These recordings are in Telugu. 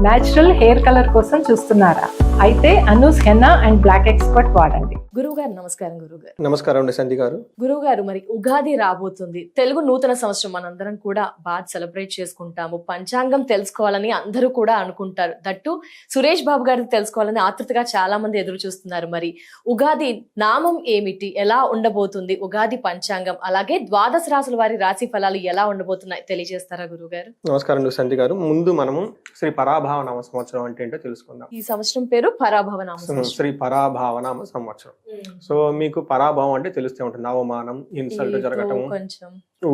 న్యాచురల్ హెయిర్ కలర్ కోసం చూస్తున్నారా? అయితే Anoos henna and black expert వాడండి. గురువు గారు నమస్కారం. గురువు గారు నమస్కారం అండి సంధి గారు. గురువు గారు, మరి ఉగాది రాబోతుంది. తెలుగు నూతన సంవత్సరం మనందరం కూడా బాగా సెలబ్రేట్ చేసుకుంటాము. పంచాంగం తెలుసుకోవాలని అందరూ కూడా అనుకుంటారు. దట్టు సురేష్ బాబు గారిని తెలుసుకోవాలని ఆతృతగా చాలా మంది ఎదురు చూస్తున్నారు. మరి ఉగాది నామం ఏమిటి, ఎలా ఉండబోతుంది, ఉగాది పంచాంగం, అలాగే ద్వాదశ రాశుల వారి రాశి ఫలాలు ఎలా ఉండబోతున్నాయి తెలియజేస్తారా గురువు గారు? నమస్కారం అండి సంధి గారు. ముందు మనము శ్రీ పరాభావ నామ సంవత్సరం అంటే ఏంటో తెలుసుకుందాం. ఈ సంవత్సరం పేరు పరాభవ నామ సంవత్సరం. శ్రీ పరాభావ నామ సంవత్సరం. సో మీకు పరాభావం అంటే తెలుస్తూ ఉంటుంది, అవమానం, ఇన్సల్ట్ జరగటం, కొంచెం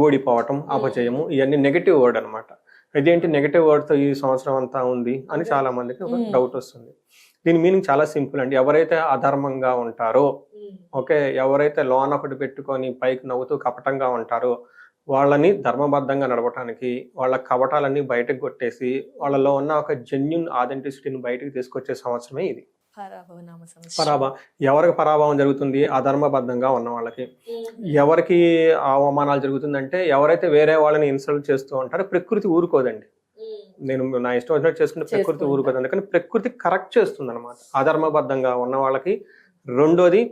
ఓడిపోవటం, అపజయము, ఇవన్నీ నెగటివ్ వర్డ్ అనమాట. ఇదేంటి నెగటివ్ వర్డ్ తో ఈ సంవత్సరం అంతా ఉంది అని చాలా మందికి ఒక డౌట్ వస్తుంది. దీని మీనింగ్ చాలా సింపుల్ అండి. ఎవరైతే అధర్మంగా ఉంటారో, ఓకే, ఎవరైతే లోన్ ఒకటి పెట్టుకొని పైకి నవ్వుతూ కపటంగా ఉంటారో వాళ్ళని ధర్మబద్ధంగా నడవటానికి, వాళ్ళ కపటాలన్నీ బయటకు కొట్టేసి వాళ్ళలో ఉన్న ఒక జెన్యున్ ఆథెంటిసిటీని బయటకు తీసుకొచ్చే సంవత్సరమే ఇది పరాభవ నామ సంవత్సరం. పరాభావం. ఎవరికి పరాభావం జరుగుతుంది? అధర్మబద్ధంగా ఉన్న వాళ్ళకి. ఎవరికి అవమానాలు జరుగుతుందంటే ఎవరైతే వేరే వాళ్ళని ఇన్సల్ట్ చేస్తూ ఉంటారో ప్రకృతి ఊరుకోదండి. నేను నా ఇష్టం వచ్చినట్టు చేసుకుంటే ప్రకృతి ఊరుకోదు. అందుకని ప్రకృతి కరెక్ట్ చేస్తుంది అనమాట అధర్మబద్ధంగా ఉన్న వాళ్ళకి. రెండోది,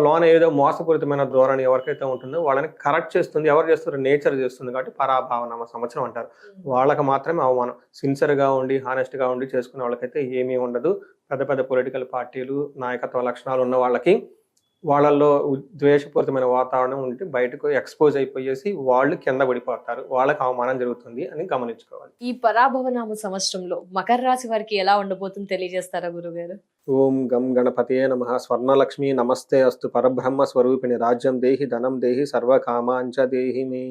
లోన ఏదో మోసపూరితమైన ధోరణి ఎవరికైతే ఉంటుందో వాళ్ళని కరెక్ట్ చేస్తుంది. ఎవరు చేస్తారు? నేచర్ చేస్తుంది. కాబట్టి పరాభావనామ సంవత్సరం అంటారు. వాళ్ళకి మాత్రమే అవమానం. సిన్సియర్గా ఉండి హానెస్ట్గా ఉండి చేసుకునే వాళ్ళకైతే ఏమీ ఉండదు. పెద్ద పెద్ద పొలిటికల్ పార్టీలు, నాయకత్వ లక్షణాలు ఉన్న వాళ్ళకి వాళ్ళల్లో ద్వేషపూరితమైన వాతావరణం ఉంటే బయటకు ఎక్స్పోజ్ అయిపోయేసి వాళ్ళు కింద పడిపోతారు. వాళ్ళకి అవమానం జరుగుతుంది అని గమనించుకోవాలి. ఈ పరాభవ నామ సంవత్సరంలో మకర రాశి వారికి ఎలా ఉండబోతుంది తెలియజేస్తారా గురుగారు? ఓం గం గణపతియే నమః. స్వర్ణలక్ష్మి నమస్తే అస్తు. పరబ్రహ్మ స్వరూపిణి. రాజ్యం దేహి, ధనం దేహి, సర్వకామాంచ దేహి మే.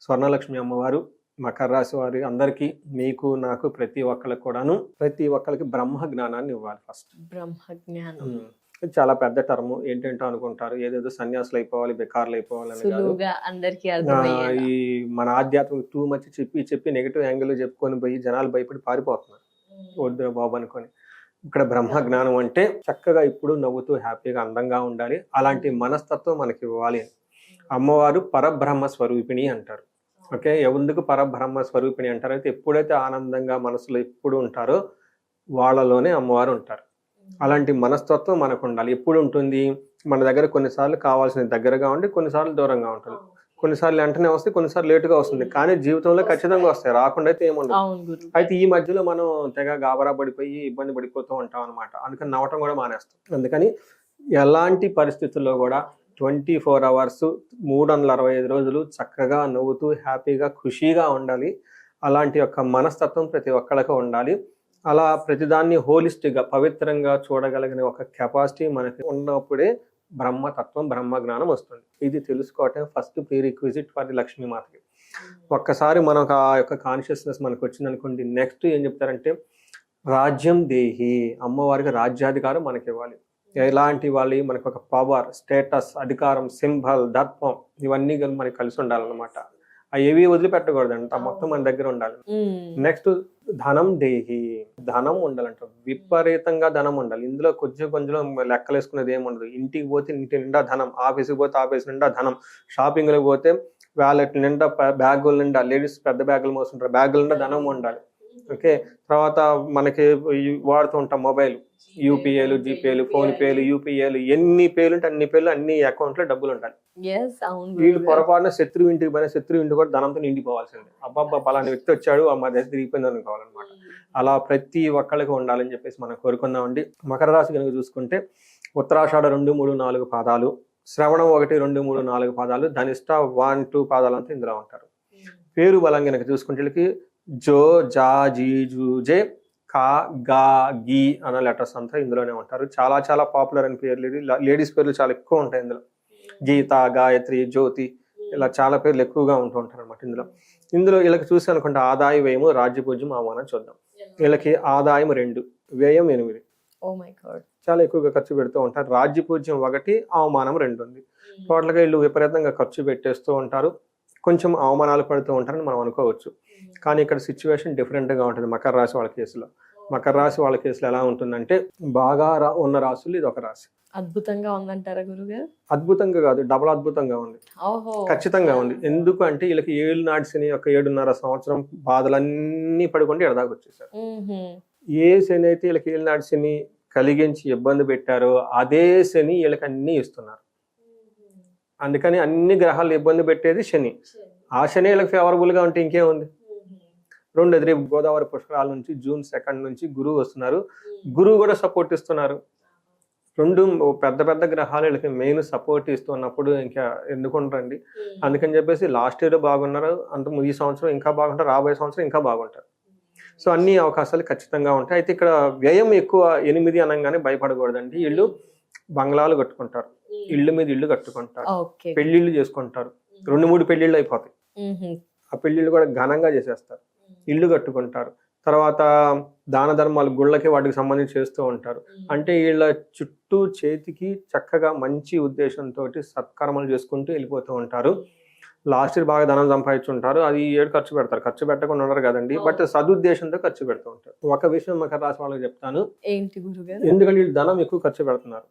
స్వర్ణలక్ష్మి అమ్మవారు మకర రాశి వారి అందరికీ, మీకు నాకు ప్రతి ఒక్కరికి కూడాను ప్రతి ఒక్కరికి బ్రహ్మ జ్ఞానాన్ని ఇవ్వాలి. ఫస్ట్ బ్రహ్మ జ్ఞానం. ఇది చాలా పెద్ద టర్మ్. ఏంటంటో అనుకుంటారు, ఏదేదో సన్యాసులు అయిపోవాలి, బెకార్లు అయిపోవాలి అని కాదు. ఈ మన ఆధ్యాత్మిక టూ మచ్ చెప్పి నెగిటివ్ యాంగిల్ చెప్పుకొని పోయి జనాలు భయపడి పారిపోతున్నారు. వద్దు బాబు అనుకొని. ఇక్కడ బ్రహ్మ జ్ఞానం అంటే చక్కగా ఇప్పుడు నవ్వుతూ హ్యాపీగా అందంగా ఉండాలి. అలాంటి మనస్తత్వం మనకి ఇవ్వాలి. అమ్మవారు పరబ్రహ్మ స్వరూపిణి అంటారు. ఓకే, ఎందుకు పరబ్రహ్మ స్వరూపిణి అంటారు? అయితే ఎప్పుడైతే ఆనందంగా మనసులో ఎప్పుడు ఉంటారో వాళ్ళలోనే అమ్మవారు ఉంటారు. అలాంటి మనస్తత్వం మనకు ఉండాలి. ఎప్పుడు ఉంటుంది? మన దగ్గర కొన్నిసార్లు కావాల్సిన దగ్గరగా ఉండి కొన్నిసార్లు దూరంగా ఉంటుంది. కొన్నిసార్లు వెంటనే వస్తే, కొన్నిసార్లు లేటుగా వస్తుంది. కానీ జీవితంలో ఖచ్చితంగా వస్తాయి, రాకుండా అయితే ఏముండదు. అయితే ఈ మధ్యలో మనం తెగ గాబరా పడిపోయి ఇబ్బంది పడిపోతూ ఉంటాం అనమాట. అందుకని నవ్వటం కూడా మానేస్తాం. అందుకని ఎలాంటి పరిస్థితుల్లో కూడా 24 hours 365 రోజులు చక్కగా నవ్వుతూ హ్యాపీగా ఖుషీగా ఉండాలి. అలాంటి యొక్క మనస్తత్వం ప్రతి ఒక్కళ్ళకి ఉండాలి. అలా ప్రతిదాన్ని హోలిస్టిక్గా పవిత్రంగా చూడగలిగిన ఒక కెపాసిటీ మనకి ఉన్నప్పుడే బ్రహ్మతత్వం, బ్రహ్మ జ్ఞానం వస్తుంది. ఇది తెలుసుకోవటం ఫస్ట్ ప్రీ రిక్విజిట్ ఫర్ లక్ష్మీమాతకి. ఒక్కసారి మనకు ఆ యొక్క కాన్షియస్నెస్ మనకు వచ్చింది అనుకోండి, నెక్స్ట్ ఏం చెప్తారంటే రాజ్యం దేహి, అమ్మవారికి రాజ్యాధికారం మనకి ఇవ్వాలి. ఎలాంటి వాళ్ళు? మనకు ఒక పవర్, స్టేటస్, అధికారం, సింబల్, దర్పం, ఇవన్నీ మనకి కలిసి ఉండాలన్నమాట. అవి వదిలిపెట్టకూడదు అంట, మొత్తం మన దగ్గర ఉండాలి. నెక్స్ట్ ధనం దేహి, ధనం ఉండాలంట. విపరీతంగా ధనం ఉండాలి. ఇందులో కొంచెం లెక్కలు వేసుకునేది ఏముండదు. ఇంటికి పోతే ఇంటి నిండా ధనం, ఆఫీస్కి పోతే ఆఫీస్ నిండా ధనం, షాపింగ్లకు పోతే వ్యాలెట్ నిండా, బ్యాగుల నిండా, లేడీస్ పెద్ద బ్యాగులు మోస్తుంటారు, బ్యాగుల నిండా ధనం ఉండాలి. ఓకే, తర్వాత మనకి వాడుతూ ఉంటాం మొబైల్, యూపీఏలు, జీపేలు, ఫోన్ పేలు, యూపీఏలు, ఎన్ని పేలు ఉంటే అన్ని పేలు, అన్ని అకౌంట్లో డబ్బులు ఉండాలి. వీళ్ళు పొరపాటున శత్రువు ఇంటికి పోయినా శత్రువు ఇంటి కూడా ధనంతో నిండిపోవాల్సిందే. అబ్బాబ్బా పలానా వ్యక్తి వచ్చాడు, మా దగ్గర తిరిగిపోయింది అనుకోవాలన్నమాట. అలా ప్రతి ఒక్కళ్ళకి ఉండాలని చెప్పేసి మనం కోరుకుందామండి. మకర రాశి కనుక చూసుకుంటే ఉత్తరాషాఢ 2, 3, 4 పాదాలు, శ్రవణం 1, 2, 3, 4 పాదాలు, ధనిష్ట 1, 2 పాదాలంతా ఇందులో ఉంటారు. పేరు బలం కనుక చూసుకుంటే వీళ్ళకి జో, జా, జీ, జూ, జే, కా, గా, గీ అన్న లెటర్స్ అంతా ఇందులోనే ఉంటారు. చాలా చాలా పాపులర్ అయిన పేర్లు ఇది. లేడీస్ పేర్లు చాలా ఎక్కువ ఉంటాయి ఇందులో. గీత, గాయత్రి, జ్యోతి, ఇలా చాలా పేర్లు ఎక్కువగా ఉంటూ ఉంటారు అనమాట ఇందులో వీళ్ళకి చూసి అనుకుంటే ఆదాయ వ్యయము, రాజ్యపూజ్యం, అవమానం చూద్దాం. వీళ్ళకి ఆదాయం 2, వ్యయం 8. చాలా ఎక్కువగా ఖర్చు పెడుతూ ఉంటారు. రాజ్యపూజ్యం 1, అవమానం 2 ఉంది. టోటల్గా వీళ్ళు విపరీతంగా ఖర్చు పెట్టేస్తూ ఉంటారు. కొంచెం అవమానాలు పడుతూ ఉంటారని మనం అనుకోవచ్చు. కానీ ఇక్కడ సిచ్యువేషన్ డిఫరెంట్గా ఉంటుంది మకర రాశి వాళ్ళ కేసులో. మకర రాశి వాళ్ళ కేసులో ఎలా ఉంటుందంటే బాగా ఉన్న రాశులు ఇది ఒక రాశి. అద్భుతంగా ఉందంటారా గురుగారు? అద్భుతంగా కాదు, డబుల్ అద్భుతంగా ఉంది, ఓహో, ఖచ్చితంగా ఉంది. ఎందుకు అంటే వీళ్ళకి 7 నాటి శని, ఒక 7.5 సంవత్సరం బాధలన్నీ పడుకుంటే ఎడదాకా వచ్చేసారు. ఏ శని అయితే వీళ్ళకి 7 నాటి శని కలిగించి ఇబ్బంది పెట్టారో అదే శని వీళ్ళకి అన్ని ఇస్తున్నారు. అందుకని అన్ని గ్రహాలు ఇబ్బంది పెట్టేది శని. ఆ శని వీళ్ళకి ఫేవరబుల్ గా ఉంటే ఇంకేముంది. రెండోది రేపు గోదావరి పుష్కరాల నుంచి జూన్ 2 నుంచి గురువు వస్తున్నారు. గురువు కూడా సపోర్ట్ ఇస్తున్నారు. రెండు పెద్ద పెద్ద గ్రహాలు వీళ్ళకి మెయిన్ సపోర్ట్ ఇస్తున్నప్పుడు ఇంకా ఎందుకుంటారండి. అందుకని చెప్పేసి లాస్ట్ ఇయర్ బాగున్నారు, అంత ఈ సంవత్సరం ఇంకా బాగుంటారు, రాబోయే సంవత్సరం ఇంకా బాగుంటారు. సో అన్ని అవకాశాలు ఖచ్చితంగా ఉంటాయి. అయితే ఇక్కడ వ్యయం ఎక్కువ 8 అనగానే భయపడకూడదండి. వీళ్ళు బంగ్లాలు కట్టుకుంటారు, ఇళ్ళు మీద ఇళ్ళు కట్టుకుంటారు, పెళ్లిళ్ళు చేసుకుంటారు, 2-3 పెళ్లిళ్ళు అయిపోతాయి. ఆ పెళ్లిళ్ళు కూడా ఘనంగా చేసేస్తారు, ఇళ్ళు కట్టుకుంటారు. తర్వాత దాన ధర్మాలు గుళ్ళకి వాటికి సంబంధించి చేస్తూ ఉంటారు. అంటే వీళ్ళ చుట్టూ చేతికి చక్కగా మంచి ఉద్దేశంతో సత్కర్మలు చేసుకుంటూ వెళ్ళిపోతూ ఉంటారు. లాస్ట్ ఇయర్ బాగా ధనం సంపాదించుంటారు, అది ఈ ఏడు ఖర్చు పెడతారు. ఖర్చు పెట్టకుండా ఉండరు కదండి, బట్ సదుద్దేశంతో ఖర్చు పెడుతూ ఉంటారు. ఒక విషయం మకర రాశి వాళ్ళకి చెప్తాను, ఏంటి గురుగారు? ఎందుకంటే వీళ్ళు ధనం ఎక్కువ ఖర్చు పెడుతున్నారు.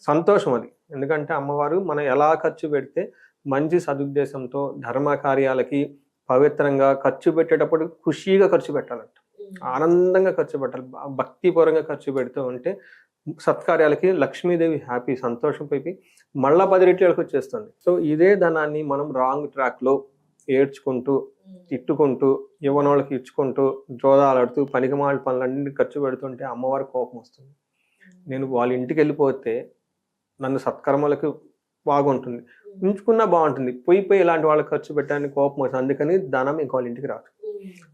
సంతోషం అది, ఎందుకంటే అమ్మవారు మనం ఎలా ఖర్చు పెడితే మంచి సదుద్దేశంతో ధర్మ కార్యాలకి పవిత్రంగా ఖర్చు పెట్టేటప్పుడు ఖుషీగా ఖర్చు పెట్టాలంట, ఆనందంగా ఖర్చు పెట్టాలి, భక్తిపరంగా ఖర్చు పెడుతూ ఉంటే సత్కార్యాలకి లక్ష్మీదేవి హ్యాపీ సంతోషం పోయి మళ్ళా 10 రెట్లు వచ్చేస్తుంది. సో ఇదే ధనాన్ని మనం రాంగ్ ట్రాక్ లో ఏడ్చుకుంటూ తిట్టుకుంటూ యువనోళ్ళకి ఇచ్చుకుంటూ జోదాలాడుతూ పనికిమాల పనులన్నీ ఖర్చు పెడుతుంటే అమ్మవారి కోపం వస్తుంది. నేను వాళ్ళ ఇంటికి వెళ్ళిపోతే నన్ను సత్కర్మలకు బాగుంటుంది, ఉంచుకున్నా బాగుంటుంది, పోయి ఇలాంటి వాళ్ళకి ఖర్చు పెట్టడానికి కోపం వస్తుంది. అందుకని ధనం ఇంక వాళ్ళ ఇంటికి రాదు.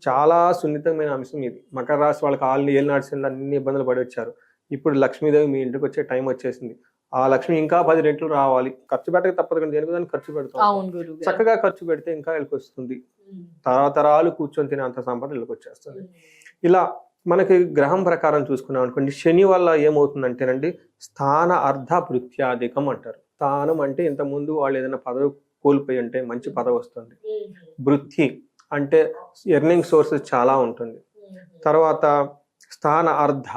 చాలా సున్నితమైన అంశం ఇది. మకర రాశి వాళ్ళకి ఆల్ని 7 నాటి శని అన్ని ఇబ్బందులు పడి వచ్చారు. ఇప్పుడు లక్ష్మీదేవి మీ ఇంటికి వచ్చే టైం వచ్చేసింది. ఆ లక్ష్మి ఇంకా 10 రెట్లు రావాలి. ఖర్చు పెట్టక తప్పదు కానీ దేనికి దాన్ని ఖర్చు పెడతాం. చక్కగా ఖర్చు పెడితే ఇంకా వీళ్ళకి వస్తుంది, తరతరాలు కూర్చొని తినే అంత సంపద వీళ్ళకి వచ్చేస్తుంది. ఇలా మనకి గ్రహం ప్రకారం చూసుకున్నాం అనుకోండి, శని వల్ల ఏమవుతుందంటేనండి స్థాన అర్ధ భృత్యాధికం అంటారు. స్థానం అంటే ఇంతకుముందు వాళ్ళు ఏదైనా పదవి కోల్పోయి ఉంటే మంచి పదవి వస్తుంది. భృత్యి అంటే ఎర్నింగ్ సోర్సెస్ చాలా ఉంటుంది. తర్వాత స్థాన అర్ధ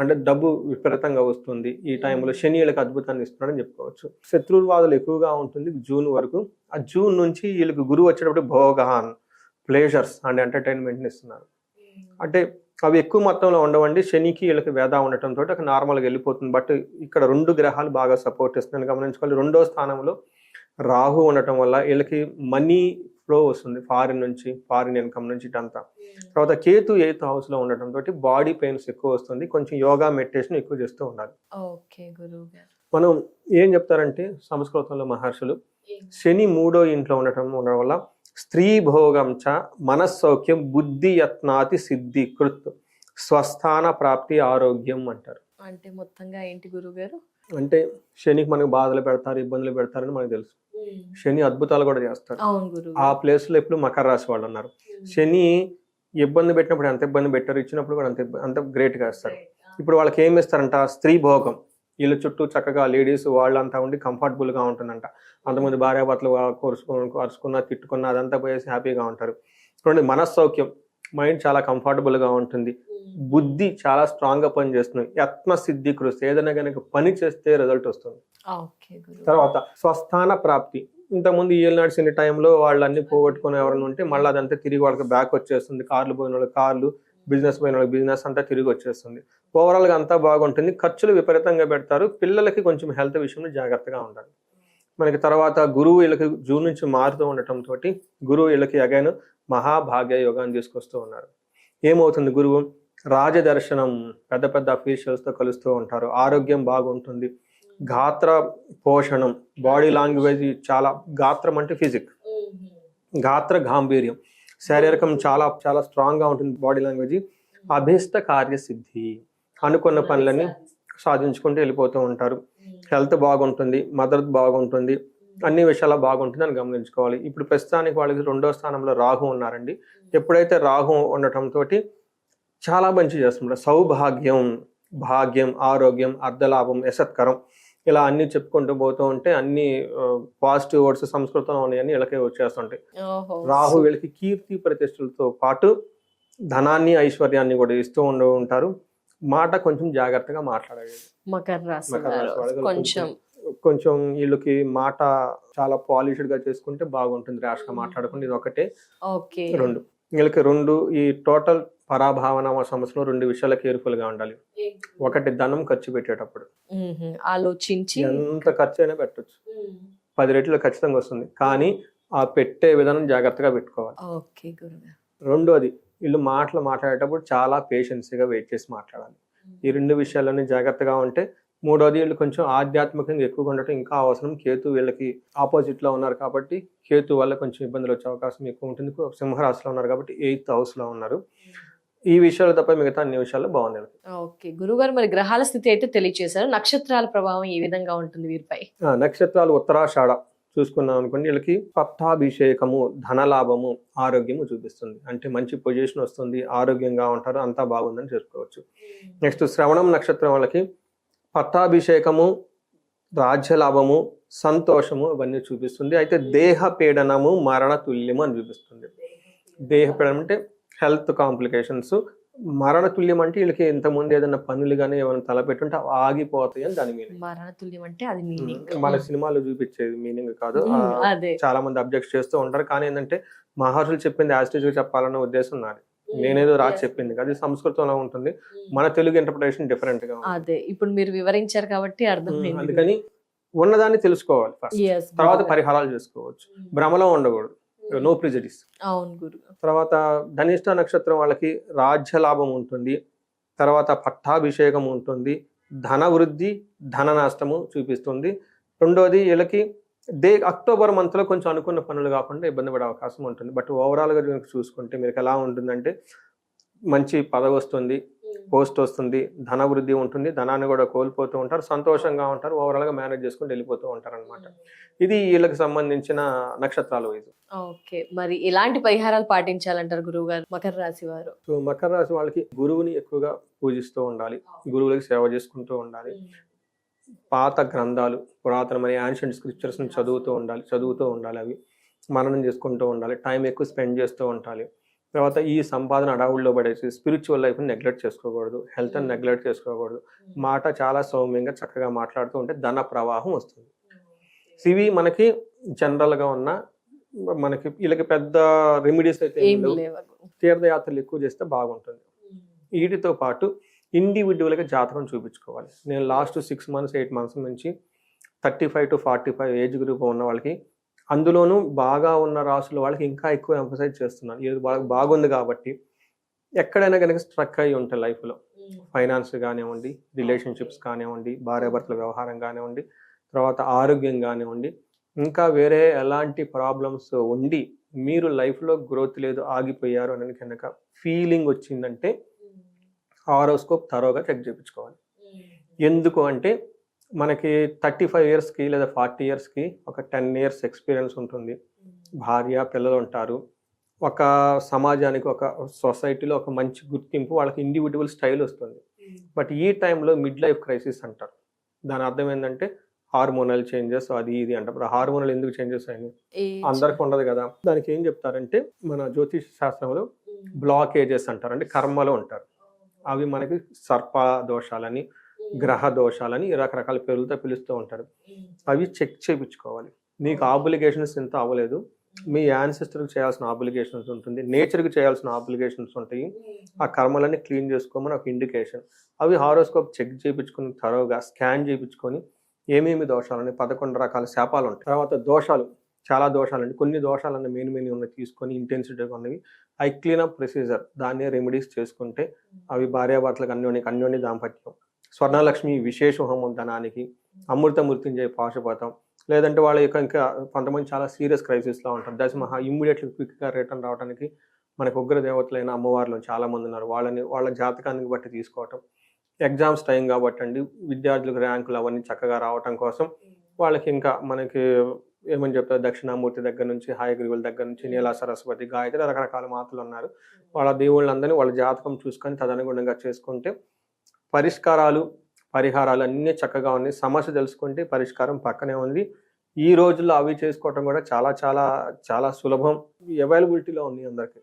అంటే డబ్బు విపరీతంగా వస్తుంది. ఈ టైంలో శని వీళ్ళకి అద్భుతాన్ని ఇస్తున్నాడని చెప్పుకోవచ్చు. శత్రువాదులు ఎక్కువగా ఉంటుంది జూన్ వరకు. ఆ జూన్ నుంచి వీళ్ళకి గురువు వచ్చేటప్పుడు భోగాన్ ప్లేజర్స్ అండ్ ఎంటర్టైన్మెంట్ని ఇస్తున్నారు. అంటే అవి ఎక్కువ మొత్తంలో ఉండవండి. శనికి వీళ్ళకి వేద ఉండటంతో ఒక నార్మల్గా వెళ్ళిపోతుంది. బట్ ఇక్కడ 2 గ్రహాలు బాగా సపోర్ట్ ఇస్తున్నాయని గమనించుకోవాలి. 2వ స్థానంలో రాహు ఉండటం వల్ల వీళ్ళకి మనీ ఫ్లో వస్తుంది, ఫారిన్ నుంచి, ఫారిన్ ఇన్కమ్ నుంచి ఇటంతా. తర్వాత కేతు 8th హౌస్ లో ఉండటం తోటి బాడీ పెయిన్స్ ఎక్కువ వస్తుంది. కొంచెం యోగా మెడిటేషన్ ఎక్కువ చేస్తూ ఉండాలి. మనం ఏం చెప్తారంటే సంస్కృతంలో మహర్షులు శని 3వ ఇంట్లో ఉండటం వల్ల స్త్రీ భోగం చ మనస్సౌఖ్యం బుద్ధి యత్నాతి సిద్ధి కృత్ స్వస్థాన ప్రాప్తి ఆరోగ్యం అంటారు. అంటే మొత్తంగా ఏంటి గురుగారు అంటే శనికి మనకు బాధలు పెడతారు, ఇబ్బందులు పెడతారని మనకు తెలుసు. శని అద్భుతాలు కూడా చేస్తారు. ఆ ప్లేస్ లో ఇప్పుడు మకర రాశి వాళ్ళు ఉన్నారు. శని ఇబ్బంది పెట్టినప్పుడు ఎంత ఇబ్బంది పెట్టారు, ఇచ్చినప్పుడు కూడా అంత గ్రేట్ గా ఇస్తారు. ఇప్పుడు వాళ్ళకి ఏమి ఇస్తారంట, స్త్రీ భోగం. వీళ్ళ చుట్టూ చక్కగా లేడీస్ వాళ్ళంతా ఉండి కంఫర్టబుల్ గా ఉంటుందంట. అంతమంది భార్యాభర్తలు కరుచుకున్నా తిట్టుకున్నా అదంతా పోయేసి హ్యాపీగా ఉంటారు. చూడండి, మనస్సౌఖ్యం, మైండ్ చాలా కంఫర్టబుల్ గా ఉంటుంది, బుద్ధి చాలా స్ట్రాంగ్ గా పనిచేస్తుంది. యత్న సిద్ధి కృషి, ఏదైనా కనుక పని చేస్తే రిజల్ట్ వస్తుంది. తర్వాత స్వస్థాన ప్రాప్తి. ఇంతకుముందు 7 నాటి శని టైంలో వాళ్ళన్ని పోగొట్టుకుని ఎవరైనా ఉంటే మళ్ళీ అదంతా తిరిగి వాళ్ళకి బ్యాక్ వచ్చేస్తుంది. కార్లు పోయిన వాళ్ళకి కార్లు, బిజినెస్ పోయిన వాళ్ళకి బిజినెస్ అంతా తిరిగి వచ్చేస్తుంది. ఓవరాల్ గా అంతా బాగుంటుంది. ఖర్చులు విపరీతంగా పెడతారు. పిల్లలకి కొంచెం హెల్త్ విషయంలో జాగ్రత్తగా ఉండాలి. మనకి తర్వాత గురువు వీళ్ళకి జూన్ నుంచి మారుతూ ఉండటం తోటి గురువు వీళ్ళకి అగైన్ మహాభాగ్య యోగాన్ని తీసుకొస్తూ ఉన్నారు. ఏమవుతుంది, గురువు రాజదర్శనం, పెద్ద పెద్ద అఫీషియల్స్ తో కలుస్తూ ఉంటారు. ఆరోగ్యం బాగుంటుంది. గాత్ర పోషణం, బాడీ లాంగ్వేజ్ చాలా, గాత్రం అంటే ఫిజిక్, గాత్ర గాంభీర్యం, శారీరకం చాలా చాలా స్ట్రాంగ్ గా ఉంటుంది బాడీ లాంగ్వేజ్. అభిష్ట కార్యసిద్ధి, అనుకున్న పనులని సాధించుకుంటూ వెళ్ళిపోతూ ఉంటారు. హెల్త్ బాగుంటుంది, మదర్ బాగుంటుంది, అన్ని విషయాలు బాగుంటుంది అని గమనించుకోవాలి. ఇప్పుడు ప్రస్తుతానికి వాళ్ళకి 2వ స్థానంలో రాహు ఉన్నారండి. ఎప్పుడైతే రాహు ఉండటం తోటి చాలా మంచి చేస్తుంటారు. సౌభాగ్యం, భాగ్యం, ఆరోగ్యం, అర్ధలాభం, యశత్కరం, ఇలా అన్ని చెప్పుకుంటూ పోతూ ఉంటే అన్ని పాజిటివ్ వర్డ్స్ సంస్కృతంలో ఉన్నాయని వీళ్ళకే వచ్చేస్తుంటాయి. రాహు వీళ్ళకి కీర్తి ప్రతిష్టలతో పాటు ధనాన్ని ఐశ్వర్యాన్ని కూడా ఇస్తూ ఉంటారు. మాట కొంచెం జాగ్రత్తగా మాట్లాడాలి. మకర రాశి మకర రాశి వారు వాళ్ళకి కొంచెం కొంచెం వీళ్ళకి మాట చాలా పాలిష్డ్ గా చేసుకుంటే బాగుంటుంది, ర్యాష్ గా మాట్లాడకుండా. ఇది ఒకటే. ఓకే. రెండు, వీళ్ళకి రెండు ఈ టోటల్ పరాభావన సమస్యలో 2 విషయాలు కేర్ఫుల్ గా ఉండాలి. ఒకటి ధనం ఖర్చు పెట్టేటప్పుడు ఆలోచించి ఎంత ఖర్చు అయినా పెట్టొచ్చు, 10 రెట్లు ఖచ్చితంగా వస్తుంది, కానీ ఆ పెట్టే విధానం జాగ్రత్తగా పెట్టుకోవాలి. ఓకే గురుగారు. రెండోది, వీళ్ళు మాట్లాడేటప్పుడు చాలా పేషెన్సీగా వెయిట్ చేసి మాట్లాడాలి. ఈ 2 విషయాలన్నీ జాగ్రత్తగా ఉంటే. మూడోది, వీళ్ళు కొంచెం ఆధ్యాత్మికంగా ఎక్కువగా ఉండటం ఇంకా అవసరం. కేతు వీళ్ళకి ఆపోజిట్ లో ఉన్నారు కాబట్టి కేతు వల్ల కొంచెం ఇబ్బందులు వచ్చే అవకాశం ఎక్కువ ఉంటుంది. సింహరాశిలో ఉన్నారు కాబట్టి 8th హౌస్ లో ఉన్నారు. ఈ విషయాలు తప్ప మిగతా అన్ని విషయాలు బాగున్నాయి. ఓకే గురుగారు, మరి గ్రహాల స్థితి అయితే తెలియజేశారు. నక్షత్రాల ప్రభావం ఏ విధంగా ఉంటుంది వీరిపై? నక్షత్రాలు ఉత్తరాషాఢ చూసుకున్నాం అనుకోండి, వీళ్ళకి పట్టాభిషేకము, ధనలాభము, ఆరోగ్యము చూపిస్తుంది. అంటే మంచి పొజిషన్ వస్తుంది, ఆరోగ్యంగా ఉంటారు, అంతా బాగుందని చెప్పుకోవచ్చు. నెక్స్ట్ శ్రవణం నక్షత్రం వాళ్ళకి పట్టాభిషేకము, రాజ్యలాభము, సంతోషము ఇవన్నీ చూపిస్తుంది. అయితే దేహ పీడనము, మరణ తుల్యము అని చూపిస్తుంది. దేహ పీడనం అంటే హెల్త్ కాంప్లికేషన్స్, మరణ తుల్యం అంటే వీళ్ళకి ఇంతకుముందు ఏదైనా పనులు కానీ ఏమైనా తలపెట్టుంటే ఆగిపోతాయి అని దాని మీనింగ్. మరణ తుల్యం అంటే అది మీనింగ్, మన సినిమాలో చూపించేది మీనింగ్ కాదు. అదే చాలా మంది అబ్జెక్ట్ చేస్తూ ఉంటారు, కానీ ఏంటంటే మహర్షులు చెప్పింది యాస్టేజ్ చెప్పాలన్న ఉద్దేశం నాది. నేనేదో రాసి చెప్పింది కాదు, సంస్కృతంలో ఉంటుంది, మన తెలుగు ఇంటర్ప్రిటేషన్ డిఫరెంట్ గా. అదే ఇప్పుడు మీరు వివరించారు కాబట్టి అర్థమైంది. అందుకని ఉన్నదాన్ని తెలుసుకోవాలి ఫస్ట్, తర్వాత పరిహారాలు చేసుకోవచ్చు. భ్రమలో ఉండకూడదు, నో ప్రిజడిస్. అవును గురు. తర్వాత ధనిష్ట నక్షత్రం వాళ్ళకి రాజ్య లాభం ఉంటుంది, తర్వాత పట్టాభిషేకం ఉంటుంది, ధన వృద్ధి, ధన నష్టము చూపిస్తుంది. రెండోది, వీళ్ళకి అక్టోబర్ మంత్ లో కొంచెం అనుకున్న పనులు కాకుండా ఇబ్బంది పడే అవకాశం ఉంటుంది. బట్ ఓవరాల్ గా చూసుకుంటే మీకు ఎలా ఉంటుందంటే, మంచి పదవి వస్తుంది, పోస్ట్ వస్తుంది, ధన వృద్ధి ఉంటుంది, ధనాన్ని కూడా కోల్పోతూ ఉంటారు, సంతోషంగా ఉంటారు, ఓవరాల్ గా మేనేజ్ చేసుకుని వెళ్ళిపోతూ ఉంటారు అనమాట. ఇది వీళ్ళకి సంబంధించిన నక్షత్రాల వైపు. ఓకే, మరి ఎలాంటి పరిహారాలు పాటించాలంటారు గురువు గారు మకర రాశి వారు? సో మకర రాశి వాళ్ళకి గురువుని ఎక్కువగా పూజిస్తూ ఉండాలి, గురువులకి సేవ చేసుకుంటూ ఉండాలి, పాత గ్రంథాలు, పురాతనమైన యాన్షియంట్ స్క్రిప్చర్స్ ని చదువుతూ ఉండాలి, అవి మననం చేసుకుంటూ ఉండాలి, టైం ఎక్కువ స్పెండ్ చేస్తూ ఉండాలి. తర్వాత ఈ సంపాదన అడవుల్లో పడేసి స్పిరిచువల్ లైఫ్ని నెగ్లెక్ట్ చేసుకోకూడదు, హెల్త్ అని నెగ్లెక్ట్ చేసుకోకూడదు. మాట చాలా సౌమ్యంగా చక్కగా మాట్లాడుతూ ఉంటే ధన ప్రవాహం వస్తుంది. ఇవి మనకి జనరల్గా ఉన్న, మనకి వీళ్ళకి పెద్ద రెమెడీస్ అయితే తీర్థయాత్రలు ఎక్కువ చేస్తే బాగుంటుంది. వీటితో పాటు ఇండివిజువల్గా జాతకం చూపించుకోవాలి. నేను లాస్ట్ 6 months 8 months నుంచి 35 to 45 ఏజ్ గ్రూప్ ఉన్న వాళ్ళకి, అందులోనూ బాగా ఉన్న రాసుల వాళ్ళకి ఇంకా ఎక్కువ ఎంఫసైజ్ చేస్తున్నాను. ఇది బాగుంది కాబట్టి ఎక్కడైనా కనుక స్ట్రక్ అయి ఉంటాయి లైఫ్లో, ఫైనాన్స్ కానివ్వండి, రిలేషన్షిప్స్ కానివ్వండి, భార్యాభర్తల వ్యవహారం కానివ్వండి, తర్వాత ఆరోగ్యం కానివ్వండి, ఇంకా వేరే ఎలాంటి ప్రాబ్లమ్స్ ఉండి మీరు లైఫ్లో గ్రోత్ లేదు, ఆగిపోయారు అని కనుక ఫీలింగ్ వచ్చిందంటే హారోస్కోప్ తరోగా చెక్ చేయించుకోవాలి. ఎందుకు అంటే మనకి 35 yearsకి లేదా 40 yearsకి ఒక 10 years ఎక్స్పీరియన్స్ ఉంటుంది, భార్య పిల్లలు ఉంటారు, ఒక సమాజానికి ఒక సొసైటీలో ఒక మంచి గుర్తింపు, వాళ్ళకి ఇండివిజువల్ స్టైల్ వస్తుంది. బట్ ఈ టైంలో మిడ్ లైఫ్ క్రైసిస్ అంటారు. దాని అర్థం ఏంటంటే హార్మోనల్ చేంజెస్, అది ఇది అంటారు. హార్మోనల్ ఎందుకు చేంజెస్ అయినాయి అందరికి ఉండదు కదా. దానికి ఏం చెప్తారంటే మన జ్యోతిష్ శాస్త్రంలో బ్లాకేజెస్ అంటారు, అంటే కర్మలో ఉంటారు. అవి మనకి సర్ప దోషాలని, గ్రహ దోషాలని రకరకాల పేర్లతో పిలుస్తూ ఉంటారు. అవి చెక్ చేయించుకోవాలి. నీకు ఆబ్లిగేషన్స్ ఎంత అవ్వలేదు, మీ యాన్సిస్టర్కి చేయాల్సిన ఆబ్లిగేషన్స్ ఉంటుంది, నేచర్కి చేయాల్సిన ఆబ్లిగేషన్స్ ఉంటాయి. ఆ కర్మలన్నీ క్లీన్ చేసుకోమని ఒక ఇండికేషన్. అవి హారోస్కోప్ చెక్ చేయించుకుని తరోగా స్కాన్ చేయించుకొని ఏమేమి దోషాలని, 11 రకాల శాపాలు ఉంటాయి. తర్వాత దోషాలు, చాలా దోషాలండి, కొన్ని దోషాలన్నీ మెయిన్ ఉన్నాయి తీసుకొని ఇంటెన్సిటీగా ఉన్నవి, ఐ క్లీనప్ ప్రొసీజర్, దాన్ని రెమెడీస్ చేసుకుంటే అవి భార్యాభర్తలకు అన్యోన్య దాంపత్యం, స్వర్ణలక్ష్మి విశేష హోమం ధనానికి, అమృత మృత్యుంజయ పాశుపతం, లేదంటే వాళ్ళ యొక్క ఇంకా కొంతమంది చాలా సీరియస్ క్రైసిస్లో ఉంటారు, దశమహా ఇమ్మీడియట్లీ క్విక్గా రిటర్న్ రావడానికి మనకు ఉగ్ర దేవతలైన అమ్మవార్లు చాలా మంది ఉన్నారు, వాళ్ళ జాతకానికి బట్టి తీసుకోవటం. ఎగ్జామ్స్ టైం కాబట్టి అండి, విద్యార్థులకు ర్యాంకులు అవన్నీ చక్కగా రావటం కోసం వాళ్ళకి ఇంకా మనకి ఏమని చెప్తారు, దక్షిణామూర్తి దగ్గర నుంచి, హాయగ్రీవుల దగ్గర నుంచి, నీలా సరస్వతి, గాయత్రి, రకరకాల మాతలు ఉన్నారు. వాళ్ళ దేవుళ్ళందరినీ వాళ్ళ జాతకం చూసుకొని తదనుగుణంగా చేసుకుంటే పరిహారాలు అన్నీ చక్కగా ఉన్నాయి. సమస్య తెలుసుకుంటే పరిష్కారం పక్కనే ఉంది. ఈ రోజుల్లో అవి చేసుకోవటం కూడా చాలా చాలా చాలా సులభం, అవైలబిలిటీలో ఉంది అందరికి.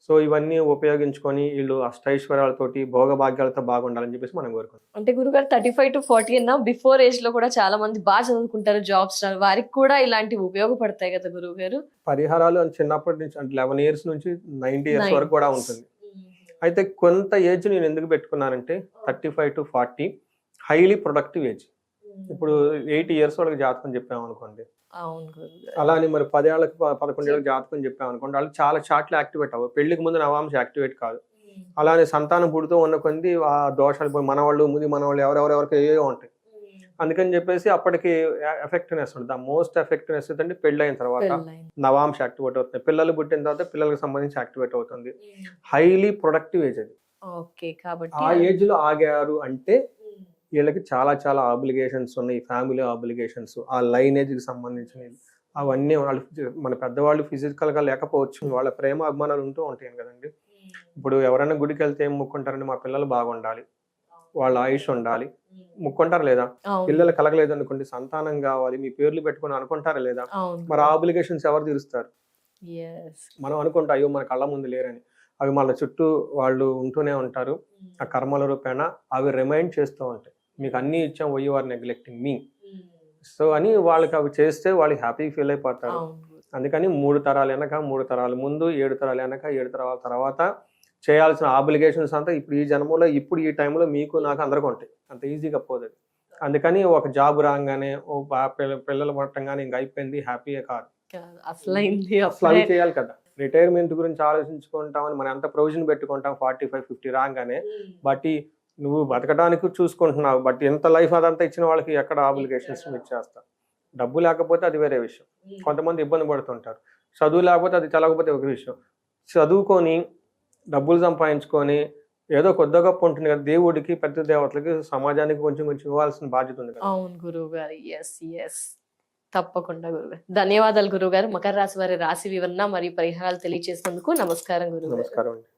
సో ఇవన్నీ ఉపయోగించుకొని వీళ్ళు అష్టైశ్వర్యాలతోటి భోగభాగ్యాలతో బాగుండాలని చెప్పేసి మనం కోరుకుంటాం. అంటే గురుగారు 35 to 40 అన్నా బిఫోర్ ఏజ్ లో కూడా చాలా మంది బాగా చదువుకుంటారు, జాబ్స్ వారికి కూడా ఇలాంటివి ఉపయోగపడతాయి కదా గురువు గారు? పరిహారాలు అని చిన్నప్పటి నుంచి అంటే 11 years నుంచి 90 years వరకు కూడా ఉంటుంది. అయితే కొంత ఏజ్ నేను ఎందుకు పెట్టుకున్నానంటే 35 to 40 హైలీ ప్రొడక్టివ్ ఏజ్. ఇప్పుడు 80 years వాళ్ళకి జాతకం చెప్పాము అనుకోండి, అలానే మరి 10 ఏళ్ళకి 11 ఏళ్ళకి జాతకం చెప్పాము అనుకోండి, వాళ్ళు చాలా చాట్లు యాక్టివేట్ అవ్వవు. పెళ్లికి ముందు నవాంశ యాక్టివేట్ కాదు. అలానే సంతానం పుడుతూ ఉన్న కొద్ది ఆ దోషాలు పోయి మనవాళ్ళు ముది మనవాళ్ళు ఎవరెవరికి ఏవో ఉంటాయి. అందుకని చెప్పేసి అప్పటికి ఎఫెక్టివ్నెస్ ఉంటుంది. ద మోస్ట్ ఎఫెక్టివ్నెస్ అంటే పెళ్లి అయిన తర్వాత నవాంశ యాక్టివేట్ అవుతుంది. పిల్లలు పుట్టిన తర్వాత పిల్లలకు సంబంధించి యాక్టివేట్ అవుతుంది. హైలీ ప్రొడక్టివ్ ఏజ్ అది. ఆ ఏజ్ లో ఆగారు అంటే వీళ్ళకి చాలా చాలా ఆబ్లిగేషన్స్ ఉన్నాయి, ఫ్యామిలీ ఆబ్లిగేషన్స్, ఆ లైనేజ్ కి సంబంధించినవి అవన్నీ. వాళ్ళు మన పెద్దవాళ్ళు ఫిజికల్ గా లేకపోవచ్చు, వాళ్ళ ప్రేమ అభిమానాలు ఉంటూ ఉంటాయి కదండి. ఇప్పుడు ఎవరైనా గుడికి వెళ్తే ఏం ముక్కుంటారంటే మా పిల్లలు బాగుండాలి, వాళ్ళ ఆయుష్ ఉండాలి, ముక్కుంటారు లేదా? పిల్లలు కలగలేదు అనుకోండి, సంతానం కావాలి, మీ పేర్లు పెట్టుకుని అనుకుంటారా లేదా? మరి ఆబ్లిగేషన్స్ ఎవరు తీరుస్తారు? మనం అనుకుంటా అయ్యో మన కళ్ళ ముందు లేరని, అవి మన చుట్టూ వాళ్ళు ఉంటూనే ఉంటారు. ఆ కర్మల రూపేణ అవి రిమైండ్ చేస్తూ ఉంటాయి, మీకు అన్ని ఇచ్చాం, why you are neglecting me. So అని వాళ్ళకి అవి చేస్తే వాళ్ళు హ్యాపీగా ఫీల్ అయిపోతారు. అందుకని 3 తరాలు వెనక, 3 తరాలు ముందు, 7 తరాలు వెనక, 7 తరాల తర్వాత చేయాల్సిన ఆబ్లిగేషన్స్ అంతా ఇప్పుడు ఈ జన్మలో, ఇప్పుడు ఈ టైంలో మీకు నాకు అందరికీ ఉంటాయి. అంత ఈజీగా పోదు. అందుకని ఒక జాబ్ రాగానే ఓ పిల్లలు పట్టంగానే ఇంక అయిపోయింది హ్యాపీయే కాదు. అసలు అవి చేయాలి కదా. రిటైర్మెంట్ గురించి ఆలోచించుకుంటామని మనం ఎంత ప్రొవిజన్ పెట్టుకుంటాం 45-50 రాగానే. బట్ నువ్వు బతకడానికి చూసుకుంటున్నావు, బట్ ఎంత లైఫ్ అదంతా ఇచ్చిన వాళ్ళకి ఎక్కడ ఆబ్లిగేషన్స్ ఇచ్చేస్తా. డబ్బు లేకపోతే అది వేరే విషయం, కొంతమంది ఇబ్బంది పడుతుంటారు. చదువు లేకపోతే అది చదవకపోతే ఒక విషయం. చదువుకొని డబ్బులు సంపాదించుకొని ఏదో కొద్ది గొప్ప ఉంటుంది కదా, దేవుడికి పెద్ద దేవతలకి సమాజానికి కొంచెం కొంచెం ఇవ్వాల్సిన బాధ్యత ఉంది కదా. అవును గురువు గారు, ఎస్ తప్పకుండా గురుగారు. ధన్యవాదాలు గురువు గారు. మకర రాశి వారి రాశి వివరణ మరియు పరిహారాలు తెలియజేసినందుకు నమస్కారం గురువు. నమస్కారం అండి.